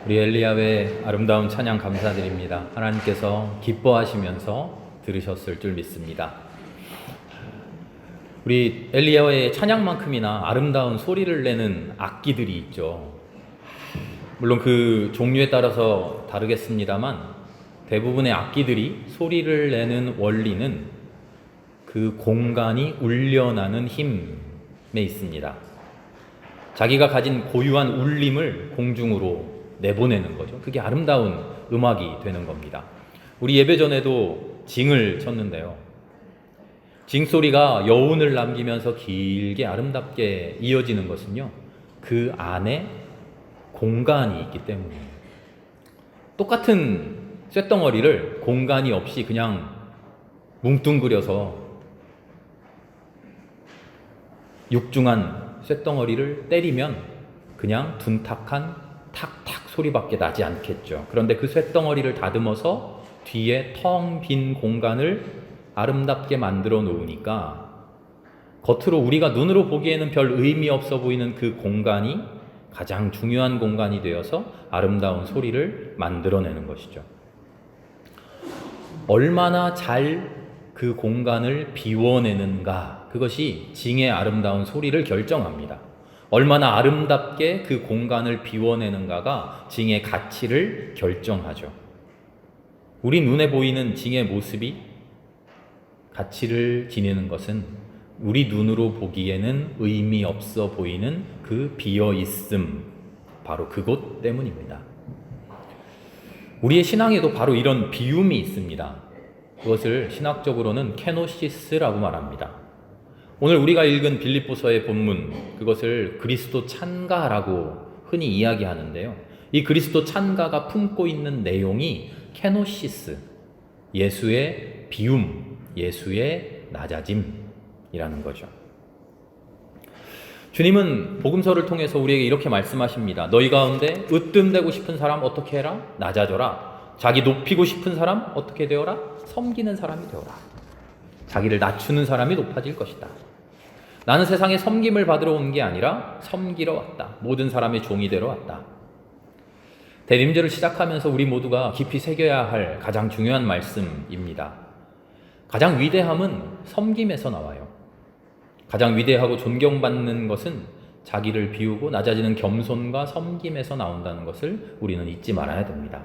우리 엘리야의 아름다운 찬양 감사드립니다. 하나님께서 기뻐하시면서 들으셨을 줄 믿습니다. 우리 엘리야의 찬양만큼이나 아름다운 소리를 내는 악기들이 있죠. 물론 그 종류에 따라서 다르겠습니다만 대부분의 악기들이 소리를 내는 원리는 그 공간이 울려나는 힘에 있습니다. 자기가 가진 고유한 울림을 공중으로 내보내는 거죠. 그게 아름다운 음악이 되는 겁니다. 우리 예배 전에도 징을 쳤는데요. 징 소리가 여운을 남기면서 길게 아름답게 이어지는 것은요, 그 안에 공간이 있기 때문이에요. 똑같은 쇳덩어리를 공간이 없이 그냥 뭉뚱그려서 육중한 쇳덩어리를 때리면 그냥 둔탁한 탁탁 소리밖에 나지 않겠죠. 그런데 그 쇳덩어리를 다듬어서 뒤에 텅 빈 공간을 아름답게 만들어 놓으니까 겉으로 우리가 눈으로 보기에는 별 의미 없어 보이는 그 공간이 가장 중요한 공간이 되어서 아름다운 소리를 만들어내는 것이죠. 얼마나 잘 그 공간을 비워내는가, 그것이 징의 아름다운 소리를 결정합니다. 얼마나 아름답게 그 공간을 비워내는가가 징의 가치를 결정하죠. 우리 눈에 보이는 징의 모습이 가치를 지니는 것은 우리 눈으로 보기에는 의미 없어 보이는 그 비어있음, 바로 그것 때문입니다. 우리의 신앙에도 바로 이런 비움이 있습니다. 그것을 신학적으로는 케노시스라고 말합니다. 오늘 우리가 읽은 빌립보서의 본문, 그것을 그리스도 찬가라고 흔히 이야기하는데요. 이 그리스도 찬가가 품고 있는 내용이 케노시스, 예수의 비움, 예수의 낮아짐이라는 거죠. 주님은 복음서를 통해서 우리에게 이렇게 말씀하십니다. 너희 가운데 으뜸되고 싶은 사람 어떻게 해라? 낮아져라. 자기 높이고 싶은 사람 어떻게 되어라? 섬기는 사람이 되어라. 자기를 낮추는 사람이 높아질 것이다. 나는 세상에 섬김을 받으러 온 게 아니라 섬기러 왔다. 모든 사람의 종이 되러 왔다. 대림절을 시작하면서 우리 모두가 깊이 새겨야 할 가장 중요한 말씀입니다. 가장 위대함은 섬김에서 나와요. 가장 위대하고 존경받는 것은 자기를 비우고 낮아지는 겸손과 섬김에서 나온다는 것을 우리는 잊지 말아야 됩니다.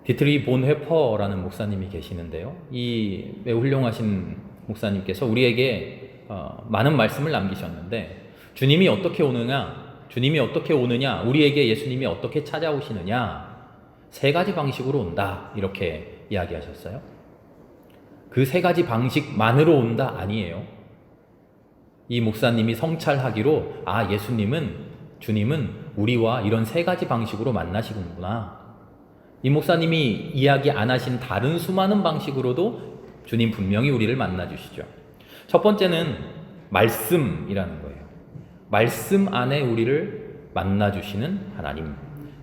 디트리 본 회퍼라는 목사님이 계시는데요. 이 매우 훌륭하신 목사님께서 우리에게 많은 말씀을 남기셨는데, 주님이 어떻게 오느냐, 우리에게 예수님이 어떻게 찾아오시느냐, 세 가지 방식으로 온다, 이렇게 이야기하셨어요. 그 세 가지 방식만으로 온다 아니에요. 이 목사님이 성찰하기로 주님은 우리와 이런 세 가지 방식으로 만나시는구나. 이 목사님이 이야기 안 하신 다른 수많은 방식으로도 주님 분명히 우리를 만나주시죠. 첫 번째는 말씀이라는 거예요. 말씀 안에 우리를 만나주시는 하나님.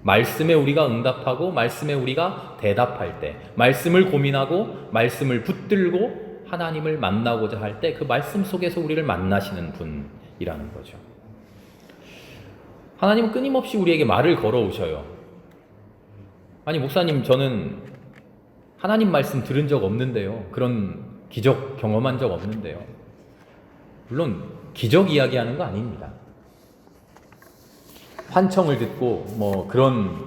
말씀에 우리가 응답하고 말씀에 우리가 대답할 때, 말씀을 고민하고 말씀을 붙들고 하나님을 만나고자 할 때 그 말씀 속에서 우리를 만나시는 분이라는 거죠. 하나님은 끊임없이 우리에게 말을 걸어오셔요. 아니 목사님, 저는 하나님 말씀 들은 적 없는데요. 그런 기적 경험한 적 없는데요. 물론 기적 이야기하는 거 아닙니다. 환청을 듣고 그런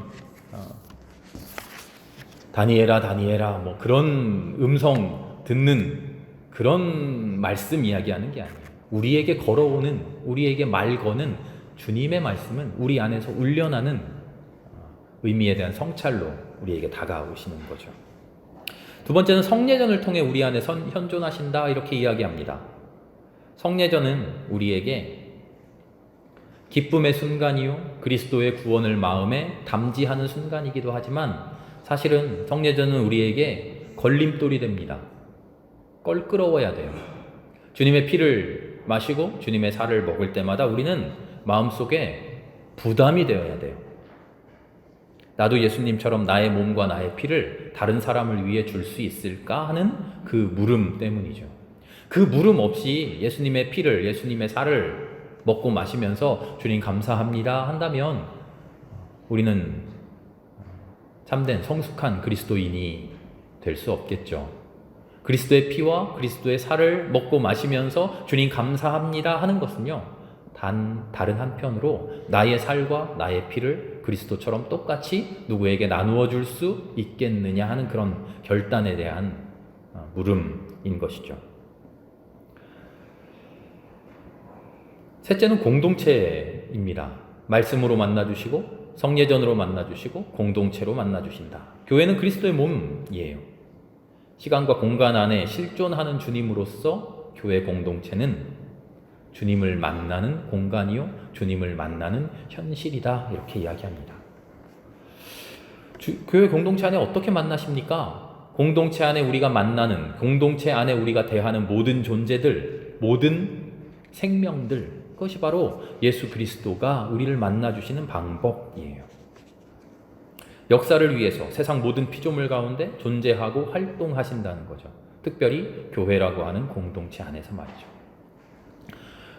다니엘아 그런 음성 듣는 그런 말씀 이야기하는 게 아니에요. 우리에게 걸어오는, 우리에게 말 거는 주님의 말씀은 우리 안에서 울려나는 의미에 대한 성찰로 우리에게 다가오시는 거죠. 두 번째는 성례전을 통해 우리 안에 현존하신다, 이렇게 이야기합니다. 성례전은 우리에게 기쁨의 순간이요, 그리스도의 구원을 마음에 담지하는 순간이기도 하지만, 사실은 성례전은 우리에게 걸림돌이 됩니다. 껄끄러워야 돼요. 주님의 피를 마시고 주님의 살을 먹을 때마다 우리는 마음속에 부담이 되어야 돼요. 나도 예수님처럼 나의 몸과 나의 피를 다른 사람을 위해 줄 수 있을까 하는 그 물음 때문이죠. 그 물음 없이 예수님의 피를, 예수님의 살을 먹고 마시면서 주님 감사합니다 한다면 우리는 참된 성숙한 그리스도인이 될 수 없겠죠. 그리스도의 피와 그리스도의 살을 먹고 마시면서 주님 감사합니다 하는 것은요, 다른 한편으로 나의 살과 나의 피를 그리스도처럼 똑같이 누구에게 나누어 줄 수 있겠느냐 하는 그런 결단에 대한 물음인 것이죠. 셋째는 공동체입니다. 말씀으로 만나주시고 성례전으로 만나주시고 공동체로 만나주신다. 교회는 그리스도의 몸이에요. 시간과 공간 안에 실존하는 주님으로서 교회 공동체는 주님을 만나는 공간이요 주님을 만나는 현실이다 이렇게 이야기합니다. 교회 공동체 안에 어떻게 만나십니까? 공동체 안에 우리가 만나는, 공동체 안에 우리가 대하는 모든 존재들, 모든 생명들, 그것이 바로 예수 그리스도가 우리를 만나주시는 방법이에요. 역사를 위해서 세상 모든 피조물 가운데 존재하고 활동하신다는 거죠. 특별히 교회라고 하는 공동체 안에서 말이죠.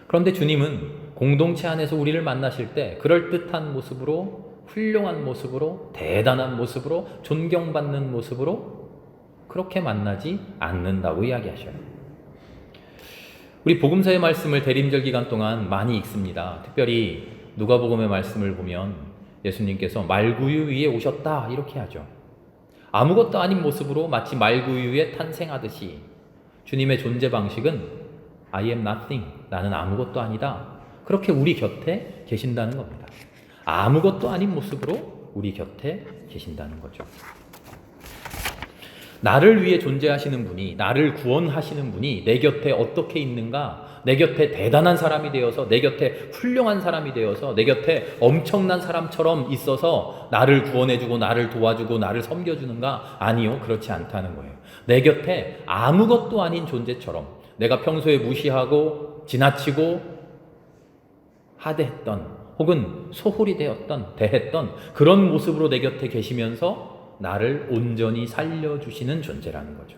그런데 주님은 공동체 안에서 우리를 만나실 때 그럴듯한 모습으로, 훌륭한 모습으로, 대단한 모습으로, 존경받는 모습으로 그렇게 만나지 않는다고 이야기하셔요. 우리 복음서의 말씀을 대림절 기간 동안 많이 읽습니다. 특별히 누가복음의 말씀을 보면 예수님께서 말구유 위에 오셨다 이렇게 하죠. 아무것도 아닌 모습으로 마치 말구유 위에 탄생하듯이 주님의 존재 방식은 I am nothing, 나는 아무것도 아니다, 그렇게 우리 곁에 계신다는 겁니다. 아무것도 아닌 모습으로 우리 곁에 계신다는 거죠. 나를 위해 존재하시는 분이, 나를 구원하시는 분이 내 곁에 어떻게 있는가, 내 곁에 대단한 사람이 되어서, 내 곁에 훌륭한 사람이 되어서, 내 곁에 엄청난 사람처럼 있어서 나를 구원해주고 나를 도와주고 나를 섬겨주는가? 아니요, 그렇지 않다는 거예요. 내 곁에 아무것도 아닌 존재처럼, 내가 평소에 무시하고 지나치고 하대했던 혹은 소홀히 대했던 그런 모습으로 내 곁에 계시면서 나를 온전히 살려주시는 존재라는 거죠.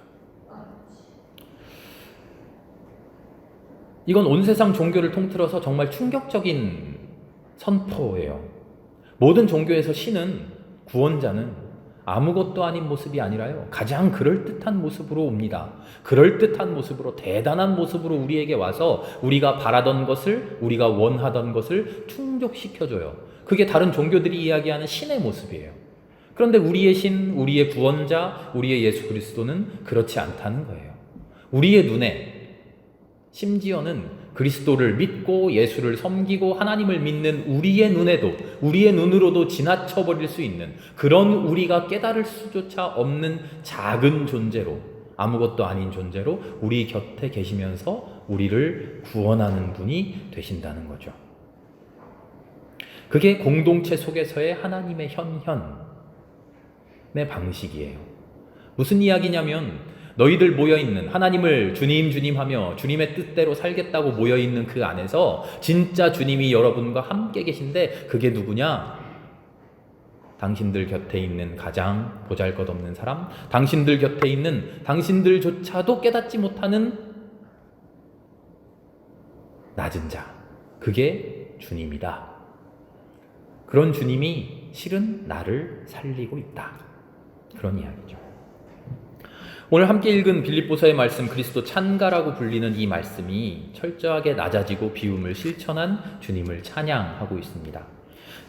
이건 온 세상 종교를 통틀어서 정말 충격적인 선포예요. 모든 종교에서 신은, 구원자는 아무것도 아닌 모습이 아니라요, 가장 그럴듯한 모습으로 옵니다. 그럴듯한 모습으로, 대단한 모습으로 우리에게 와서 우리가 바라던 것을, 우리가 원하던 것을 충족시켜줘요. 그게 다른 종교들이 이야기하는 신의 모습이에요. 그런데 우리의 신, 우리의 구원자, 우리의 예수 그리스도는 그렇지 않다는 거예요. 우리의 눈에, 심지어는 그리스도를 믿고 예수를 섬기고 하나님을 믿는 우리의 눈에도, 우리의 눈으로도 지나쳐버릴 수 있는 그런 우리가 깨달을 수조차 없는 작은 존재로, 아무것도 아닌 존재로 우리 곁에 계시면서 우리를 구원하는 분이 되신다는 거죠. 그게 공동체 속에서의 하나님의 현현의 방식이에요. 무슨 이야기냐면 너희들 모여있는, 하나님을 주님 주님 하며 주님의 뜻대로 살겠다고 모여있는 그 안에서 진짜 주님이 여러분과 함께 계신데 그게 누구냐? 당신들 곁에 있는 가장 보잘것없는 사람, 당신들 곁에 있는 당신들조차도 깨닫지 못하는 낮은 자, 그게 주님이다. 그런 주님이 실은 나를 살리고 있다. 그런 이야기죠. 오늘 함께 읽은 빌립보서의 말씀, 그리스도 찬가라고 불리는 이 말씀이 철저하게 낮아지고 비움을 실천한 주님을 찬양하고 있습니다.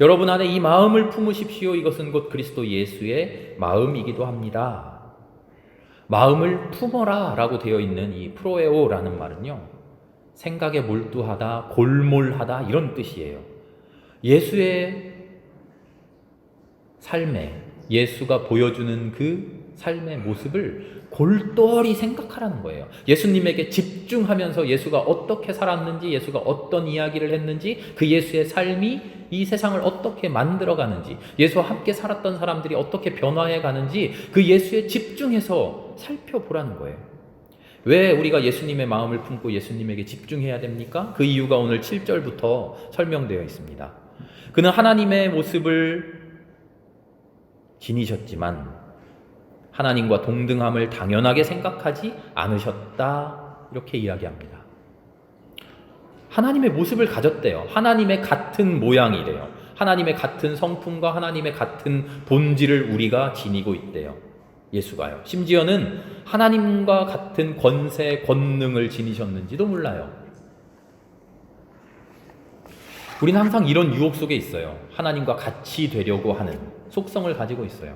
여러분 안에 이 마음을 품으십시오. 이것은 곧 그리스도 예수의 마음이기도 합니다. 마음을 품어라 라고 되어 있는 이 프로에오라는 말은요, 생각에 몰두하다, 골몰하다 이런 뜻이에요. 예수의 삶에, 예수가 보여주는 그 삶의 모습을 골똘히 생각하라는 거예요. 예수님에게 집중하면서 예수가 어떻게 살았는지, 예수가 어떤 이야기를 했는지, 그 예수의 삶이 이 세상을 어떻게 만들어가는지, 예수와 함께 살았던 사람들이 어떻게 변화해 가는지 그 예수에 집중해서 살펴보라는 거예요. 왜 우리가 예수님의 마음을 품고 예수님에게 집중해야 됩니까? 그 이유가 오늘 7절부터 설명되어 있습니다. 그는 하나님의 모습을 지니셨지만 하나님과 동등함을 당연하게 생각하지 않으셨다. 이렇게 이야기합니다. 하나님의 모습을 가졌대요. 하나님의 같은 모양이래요. 하나님의 같은 성품과 하나님의 같은 본질을 우리가 지니고 있대요. 예수가요. 심지어는 하나님과 같은 권세, 권능을 지니셨는지도 몰라요. 우리는 항상 이런 유혹 속에 있어요. 하나님과 같이 되려고 하는 속성을 가지고 있어요.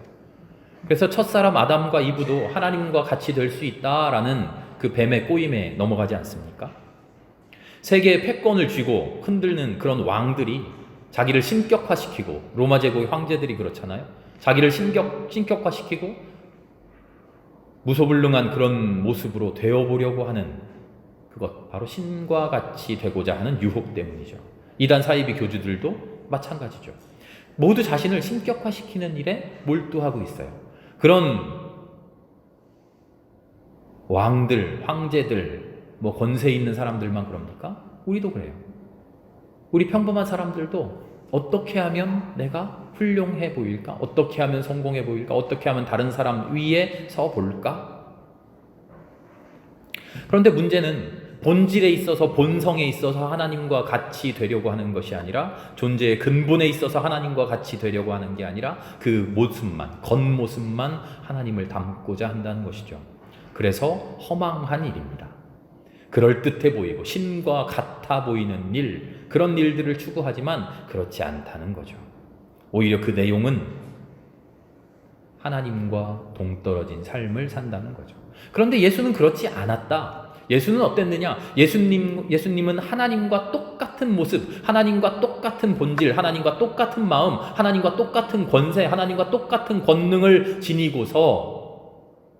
그래서 첫사람 아담과 이브도 하나님과 같이 될 수 있다라는 그 뱀의 꼬임에 넘어가지 않습니까? 세계의 패권을 쥐고 흔들는 그런 왕들이 자기를 신격화시키고, 로마 제국의 황제들이 그렇잖아요. 자기를 신격화시키고 무소불능한 그런 모습으로 되어보려고 하는 그것, 바로 신과 같이 되고자 하는 유혹 때문이죠. 이단 사이비 교주들도 마찬가지죠. 모두 자신을 신격화시키는 일에 몰두하고 있어요. 그런 왕들, 황제들, 권세 있는 사람들만 그럽니까? 우리도 그래요. 우리 평범한 사람들도 어떻게 하면 내가 훌륭해 보일까? 어떻게 하면 성공해 보일까? 어떻게 하면 다른 사람 위에 서 볼까? 그런데 문제는 본질에 있어서, 본성에 있어서 하나님과 같이 되려고 하는 것이 아니라, 존재의 근본에 있어서 하나님과 같이 되려고 하는 게 아니라 그 모습만, 겉모습만 하나님을 닮고자 한다는 것이죠. 그래서 허망한 일입니다. 그럴듯해 보이고 신과 같아 보이는 일, 그런 일들을 추구하지만 그렇지 않다는 거죠. 오히려 그 내용은 하나님과 동떨어진 삶을 산다는 거죠. 그런데 예수는 그렇지 않았다. 예수는 어땠느냐? 예수님은 하나님과 똑같은 모습, 하나님과 똑같은 본질, 하나님과 똑같은 마음, 하나님과 똑같은 권세, 하나님과 똑같은 권능을 지니고서,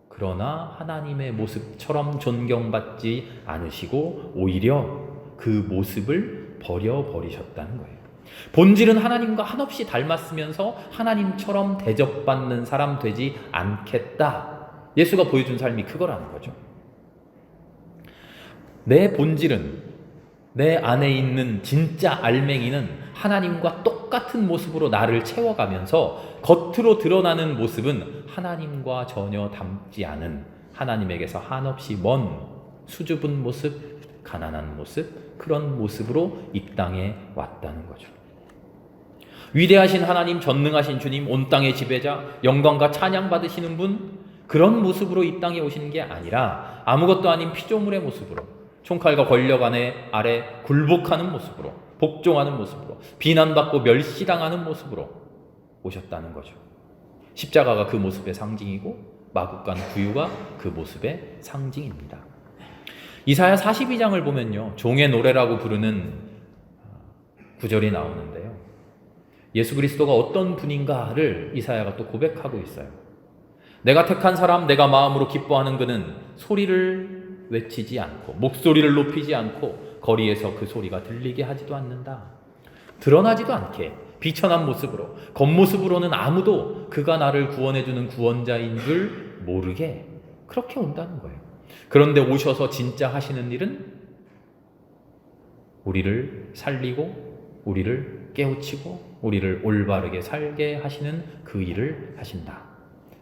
그러나 하나님의 모습처럼 존경받지 않으시고 오히려 그 모습을 버려버리셨다는 거예요. 본질은 하나님과 한없이 닮았으면서 하나님처럼 대접받는 사람 되지 않겠다. 예수가 보여준 삶이 그거라는 거죠. 내 본질은, 내 안에 있는 진짜 알맹이는 하나님과 똑같은 모습으로 나를 채워가면서 겉으로 드러나는 모습은 하나님과 전혀 닮지 않은, 하나님에게서 한없이 먼 수줍은 모습, 가난한 모습, 그런 모습으로 이 땅에 왔다는 거죠. 위대하신 하나님, 전능하신 주님, 온 땅의 지배자, 영광과 찬양 받으시는 분, 그런 모습으로 이 땅에 오시는 게 아니라 아무것도 아닌 피조물의 모습으로, 총칼과 권력 아래 굴복하는 모습으로, 복종하는 모습으로, 비난받고 멸시당하는 모습으로 오셨다는 거죠. 십자가가 그 모습의 상징이고 마구간 구유가 그 모습의 상징입니다. 이사야 42장을 보면요, 종의 노래라고 부르는 구절이 나오는데요, 예수 그리스도가 어떤 분인가를 이사야가 또 고백하고 있어요. 내가 택한 사람, 내가 마음으로 기뻐하는 그는 소리를 외치지 않고 목소리를 높이지 않고 거리에서 그 소리가 들리게 하지도 않는다. 드러나지도 않게 비천한 모습으로, 겉모습으로는 아무도 그가 나를 구원해주는 구원자인 줄 모르게 그렇게 온다는 거예요. 그런데 오셔서 진짜 하시는 일은 우리를 살리고 우리를 깨우치고 우리를 올바르게 살게 하시는 그 일을 하신다.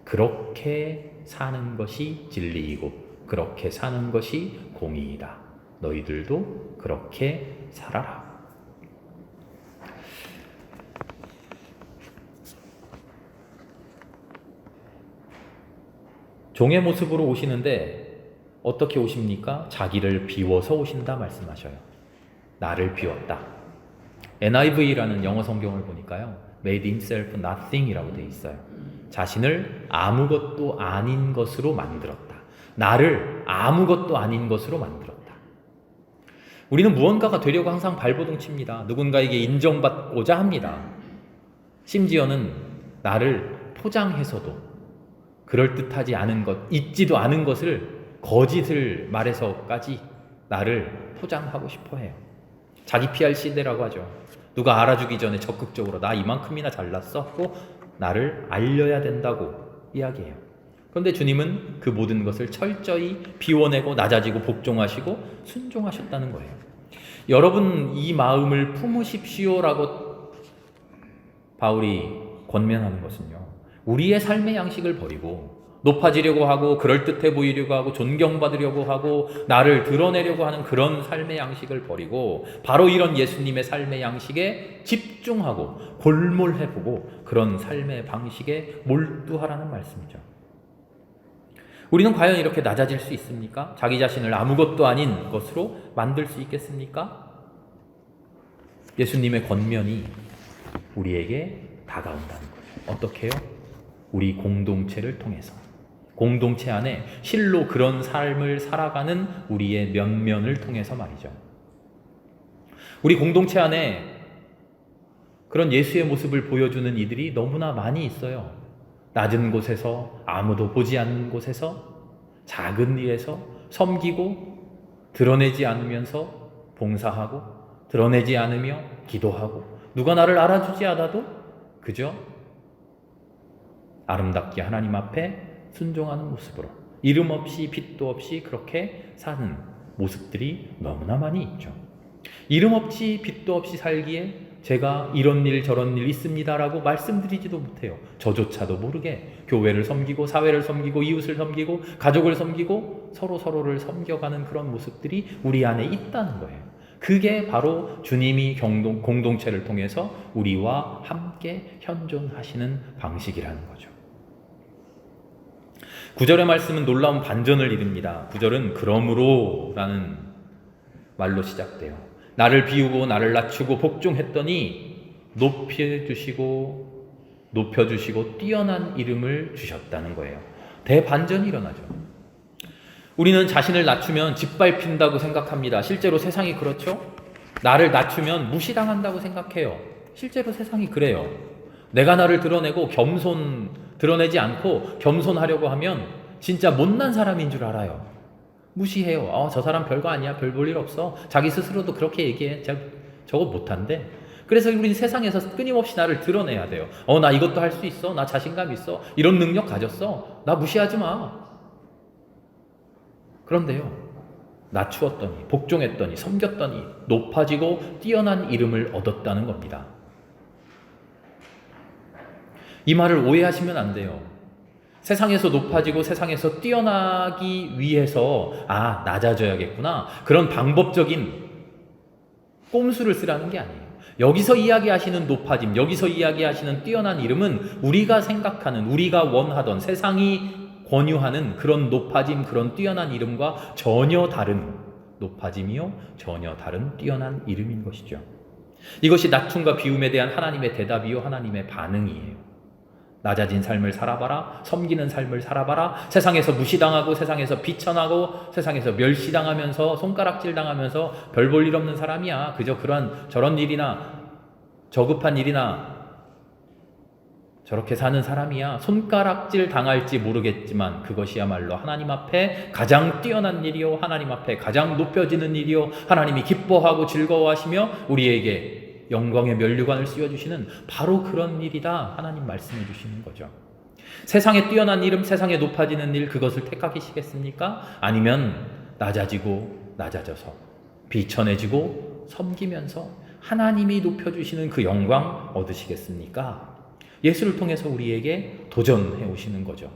그렇게 사는 것이 진리이고 그렇게 사는 것이 공의이다. 너희들도 그렇게 살아라. 종의 모습으로 오시는데 어떻게 오십니까? 자기를 비워서 오신다 말씀하셔요. 나를 비웠다. NIV라는 영어 성경을 보니까요, made himself nothing이라고 되어 있어요. 자신을 아무것도 아닌 것으로 만들었다. 나를 아무것도 아닌 것으로 만들었다. 우리는 무언가가 되려고 항상 발버둥 칩니다. 누군가에게 인정받고자 합니다. 심지어는 나를 포장해서도 그럴듯하지 않은 것, 있지도 않은 것을 거짓을 말해서까지 나를 포장하고 싶어 해요. 자기 PR 시대라고 하죠. 누가 알아주기 전에 적극적으로 나 이만큼이나 잘났어? 하고 나를 알려야 된다고 이야기해요. 그런데 주님은 그 모든 것을 철저히 비워내고 낮아지고 복종하시고 순종하셨다는 거예요. 여러분, 이 마음을 품으십시오라고 바울이 권면하는 것은요, 우리의 삶의 양식을 버리고 높아지려고 하고 그럴듯해 보이려고 하고 존경받으려고 하고 나를 드러내려고 하는 그런 삶의 양식을 버리고 바로 이런 예수님의 삶의 양식에 집중하고 골몰해보고 그런 삶의 방식에 몰두하라는 말씀이죠. 우리는 과연 이렇게 낮아질 수 있습니까? 자기 자신을 아무것도 아닌 것으로 만들 수 있겠습니까? 예수님의 권면이 우리에게 다가온다는 거죠. 어떻게요? 우리 공동체를 통해서. 공동체 안에 실로 그런 삶을 살아가는 우리의 면면을 통해서 말이죠. 우리 공동체 안에 그런 예수의 모습을 보여주는 이들이 너무나 많이 있어요. 낮은 곳에서, 아무도 보지 않는 곳에서, 작은 일에서 섬기고 드러내지 않으면서 봉사하고 드러내지 않으며 기도하고 누가 나를 알아주지 않아도 그저 아름답게 하나님 앞에 순종하는 모습으로 이름 없이 빛도 없이 그렇게 사는 모습들이 너무나 많이 있죠. 이름 없이 빛도 없이 살기에 제가 이런 일 저런 일 있습니다라고 말씀드리지도 못해요. 저조차도 모르게 교회를 섬기고 사회를 섬기고 이웃을 섬기고 가족을 섬기고 서로를 섬겨가는 그런 모습들이 우리 안에 있다는 거예요. 그게 바로 주님이 공동체를 통해서 우리와 함께 현존하시는 방식이라는 거죠. 9절의 말씀은 놀라운 반전을 이룹니다. 9절은 그러므로 라는 말로 시작돼요. 나를 비우고 나를 낮추고 복종했더니 높여주시고 뛰어난 이름을 주셨다는 거예요. 대반전이 일어나죠. 우리는 자신을 낮추면 짓밟힌다고 생각합니다. 실제로 세상이 그렇죠? 나를 낮추면 무시당한다고 생각해요. 실제로 세상이 그래요. 내가 나를 드러내지 않고 겸손하려고 하면 진짜 못난 사람인 줄 알아요. 무시해요. 저 사람 별거 아니야. 별 볼 일 없어. 자기 스스로도 그렇게 얘기해. 저거 못한대. 그래서 우리 세상에서 끊임없이 나를 드러내야 돼요. 나 이것도 할 수 있어. 나 자신감 있어. 이런 능력 가졌어. 나 무시하지 마. 그런데요, 낮추었더니, 복종했더니, 섬겼더니 높아지고 뛰어난 이름을 얻었다는 겁니다. 이 말을 오해하시면 안 돼요. 세상에서 높아지고 세상에서 뛰어나기 위해서 낮아져야겠구나, 그런 방법적인 꼼수를 쓰라는 게 아니에요. 여기서 이야기하시는 높아짐, 여기서 이야기하시는 뛰어난 이름은 우리가 생각하는, 우리가 원하던, 세상이 권유하는 그런 높아짐, 그런 뛰어난 이름과 전혀 다른 높아짐이요, 전혀 다른 뛰어난 이름인 것이죠. 이것이 낮춤과 비움에 대한 하나님의 대답이요, 하나님의 반응이에요. 낮아진 삶을 살아봐라, 섬기는 삶을 살아봐라, 세상에서 무시당하고 세상에서 비천하고 세상에서 멸시당하면서 손가락질 당하면서 별 볼 일 없는 사람이야. 그저 저런 일이나 저급한 일이나 저렇게 사는 사람이야. 손가락질 당할지 모르겠지만 그것이야말로 하나님 앞에 가장 뛰어난 일이요, 하나님 앞에 가장 높여지는 일이요, 하나님이 기뻐하고 즐거워하시며 우리에게 영광의 면류관을 씌워주시는 바로 그런 일이다, 하나님 말씀해 주시는 거죠. 세상에 뛰어난 이름, 세상에 높아지는 일, 그것을 택하시겠습니까? 아니면 낮아져서 비천해지고 섬기면서 하나님이 높여주시는 그 영광 얻으시겠습니까? 예수를 통해서 우리에게 도전해 오시는 거죠.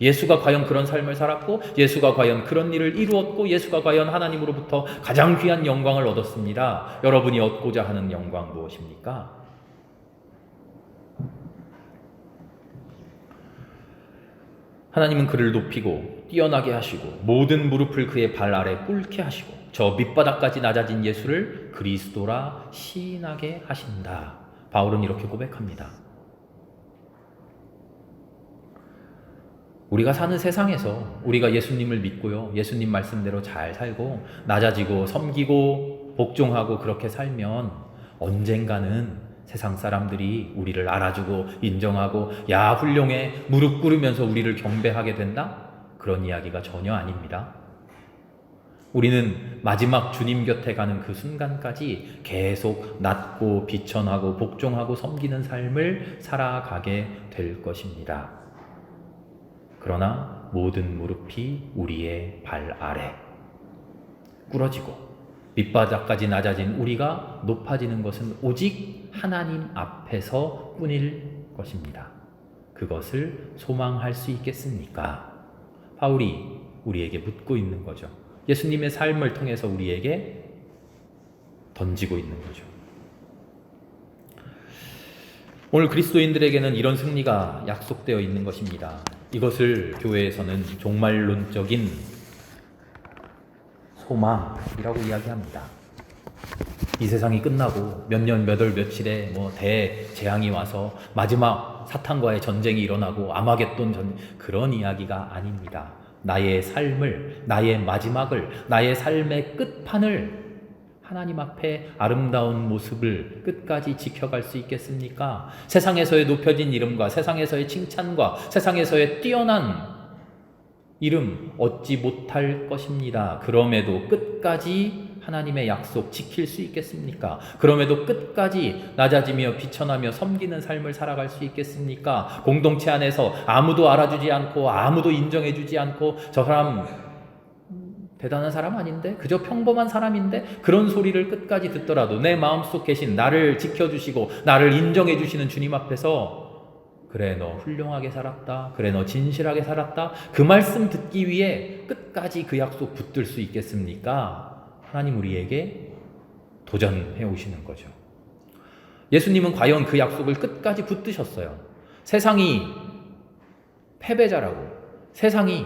예수가 과연 그런 삶을 살았고, 예수가 과연 그런 일을 이루었고, 예수가 과연 하나님으로부터 가장 귀한 영광을 얻었습니다. 여러분이 얻고자 하는 영광 무엇입니까? 하나님은 그를 높이고 뛰어나게 하시고 모든 무릎을 그의 발 아래 꿇게 하시고 저 밑바닥까지 낮아진 예수를 그리스도라 시인하게 하신다. 바울은 이렇게 고백합니다. 우리가 사는 세상에서 우리가 예수님을 믿고요, 예수님 말씀대로 잘 살고 낮아지고 섬기고 복종하고 그렇게 살면 언젠가는 세상 사람들이 우리를 알아주고 인정하고 야 훌륭해, 무릎 꿇으면서 우리를 경배하게 된다? 그런 이야기가 전혀 아닙니다. 우리는 마지막 주님 곁에 가는 그 순간까지 계속 낮고 비천하고 복종하고 섬기는 삶을 살아가게 될 것입니다. 그러나 모든 무릎이 우리의 발 아래 꿇어지고 밑바닥까지 낮아진 우리가 높아지는 것은 오직 하나님 앞에서 뿐일 것입니다. 그것을 소망할 수 있겠습니까? 바울이 우리에게 묻고 있는 거죠. 예수님의 삶을 통해서 우리에게 던지고 있는 거죠. 오늘 그리스도인들에게는 이런 승리가 약속되어 있는 것입니다. 이것을 교회에서는 종말론적인 소망이라고 이야기합니다. 이 세상이 끝나고 몇 년, 몇 월, 며칠에 대재앙이 와서 마지막 사탄과의 전쟁이 일어나고 아마겟돈 전쟁, 그런 이야기가 아닙니다. 나의 삶을, 나의 마지막을, 나의 삶의 끝판을 하나님 앞에 아름다운 모습을 끝까지 지켜갈 수 있겠습니까? 세상에서의 높여진 이름과 세상에서의 칭찬과 세상에서의 뛰어난 이름 얻지 못할 것입니다. 그럼에도 끝까지 하나님의 약속 지킬 수 있겠습니까? 그럼에도 끝까지 낮아지며 비천하며 섬기는 삶을 살아갈 수 있겠습니까? 공동체 안에서 아무도 알아주지 않고 아무도 인정해주지 않고 저 사람 대단한 사람 아닌데? 그저 평범한 사람인데? 그런 소리를 끝까지 듣더라도 내 마음속 계신 나를 지켜주시고 나를 인정해주시는 주님 앞에서 그래 너 훌륭하게 살았다. 그래 너 진실하게 살았다. 그 말씀 듣기 위해 끝까지 그 약속 붙들 수 있겠습니까? 하나님 우리에게 도전해 오시는 거죠. 예수님은 과연 그 약속을 끝까지 붙드셨어요. 세상이 패배자라고, 세상이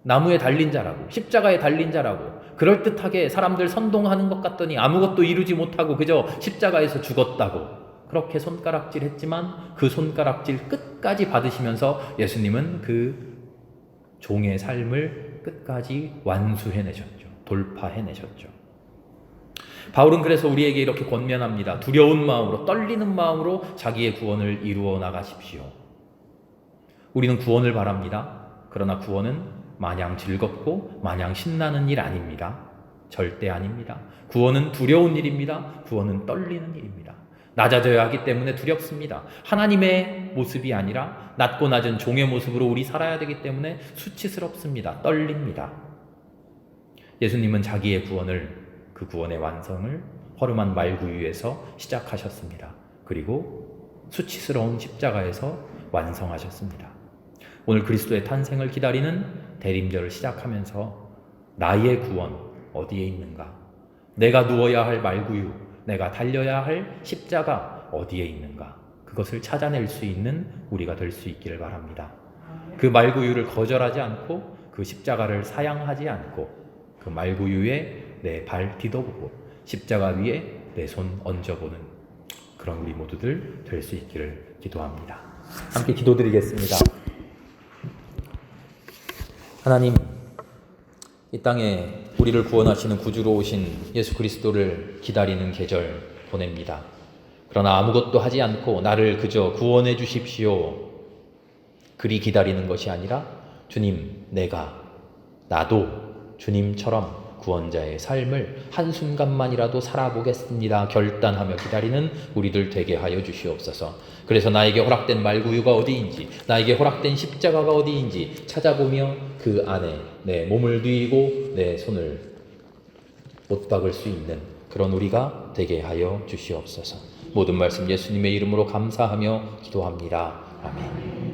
나무에 달린 자라고, 십자가에 달린 자라고 그럴듯하게 사람들 선동하는 것 같더니 아무것도 이루지 못하고 그저 십자가에서 죽었다고 그렇게 손가락질했지만 그 손가락질 끝까지 받으시면서 예수님은 그 종의 삶을 끝까지 완수해내셨죠. 돌파해내셨죠. 바울은 그래서 우리에게 이렇게 권면합니다. 두려운 마음으로, 떨리는 마음으로 자기의 구원을 이루어 나가십시오. 우리는 구원을 바랍니다. 그러나 구원은 마냥 즐겁고 마냥 신나는 일 아닙니다. 절대 아닙니다. 구원은 두려운 일입니다. 구원은 떨리는 일입니다. 낮아져야 하기 때문에 두렵습니다. 하나님의 모습이 아니라 낮고 낮은 종의 모습으로 우리 살아야 되기 때문에 수치스럽습니다. 떨립니다. 예수님은 자기의 구원을, 그 구원의 완성을 허름한 말구유에서 시작하셨습니다. 그리고 수치스러운 십자가에서 완성하셨습니다. 오늘 그리스도의 탄생을 기다리는 대림절을 시작하면서 나의 구원 어디에 있는가? 내가 누워야 할 말구유, 내가 달려야 할 십자가 어디에 있는가? 그것을 찾아낼 수 있는 우리가 될 수 있기를 바랍니다. 그 말구유를 거절하지 않고 그 십자가를 사양하지 않고 그 말구유에 내 발 디뎌보고 십자가 위에 내 손 얹어보는 그런 우리 모두들 될 수 있기를 기도합니다. 함께 기도드리겠습니다. 하나님, 이 땅에 우리를 구원하시는 구주로 오신 예수 그리스도를 기다리는 계절 보냅니다. 그러나 아무것도 하지 않고 나를 그저 구원해 주십시오. 그리 기다리는 것이 아니라 주님, 나도 주님처럼 구원자의 삶을 한순간만이라도 살아보겠습니다. 결단하며 기다리는 우리들 되게 하여 주시옵소서. 그래서 나에게 허락된 말구유가 어디인지, 나에게 허락된 십자가가 어디인지 찾아보며 그 안에 내 몸을 뉘고 내 손을 못 박을 수 있는 그런 우리가 되게 하여 주시옵소서. 모든 말씀 예수님의 이름으로 감사하며 기도합니다. 아멘.